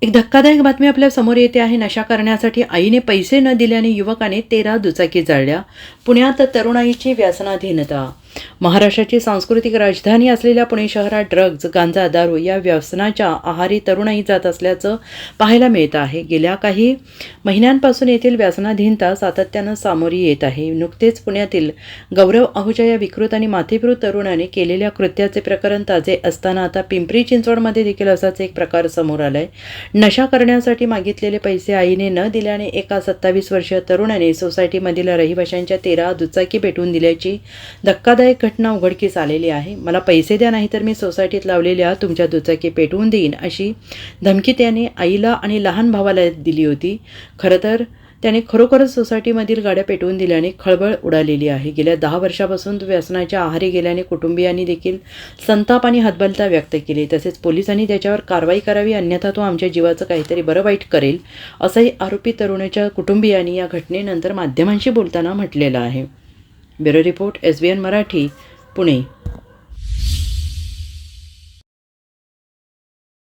एक धक्कादायक बातमी आपल्या समोर येते आहे. नशा करण्यासाठी आईने पैसे न दिल्याने युवकाने 13 दुचाकी जाळल्या. पुण्यात तरुणाईची व्यसनाधीनता. महाराष्ट्राची सांस्कृतिक राजधानी असलेल्या पुणे शहरात ड्रग्ज, गांजा, दारू या व्यसनाच्या आहारी तरुणाई जात असल्याचं पाहायला मिळतं आहे. गेल्या काही महिन्यांपासून येथील व्यसनाधीनता सातत्यानं सामोरी येत आहे. नुकतेच पुण्यातील गौरव आहुजा या विकृत आणि माथेफिरू तरुणाने केलेल्या कृत्याचे प्रकरण ताजे असताना आता पिंपरी चिंचवडमध्ये देखील असाच एक प्रकार समोर आलाय. नशा करण्यासाठी मागितलेले पैसे आईने न दिल्याने एका 27 वर्षीय तरुणाने सोसायटीमधील रहिवाशांच्या 13 दुचाकी पेटवून दिल्याची धक्कादायक घटना उघडकीस आलेली आहे. मला पैसे द्या, नाहीतर मी सोसायटीत लावलेल्या तुमच्या दुचाकी पेटवून देईन, अशी धमकी त्याने आईला आणि लहान भावाला दिली होती. खरं तर त्याने खरोखरच सोसायटीमधील गाड्या पेटवून दिल्याने खळबळ उडालेली आहे. गेल्या 10 वर्षापासून तो व्यसनाच्या आहारी गेल्याने कुटुंबियांनी देखील संताप आणि हतबलता व्यक्त केली. तसेच पोलिसांनी त्याच्यावर कारवाई करावी, अन्यथा तो आमच्या जीवाचं काहीतरी बरं वाईट करेल, असंही आरोपी तरुणाच्या कुटुंबियांनी या घटनेनंतर माध्यमांशी बोलताना म्हटलेलं आहे. Bureau report, SBN Marathi, Pune.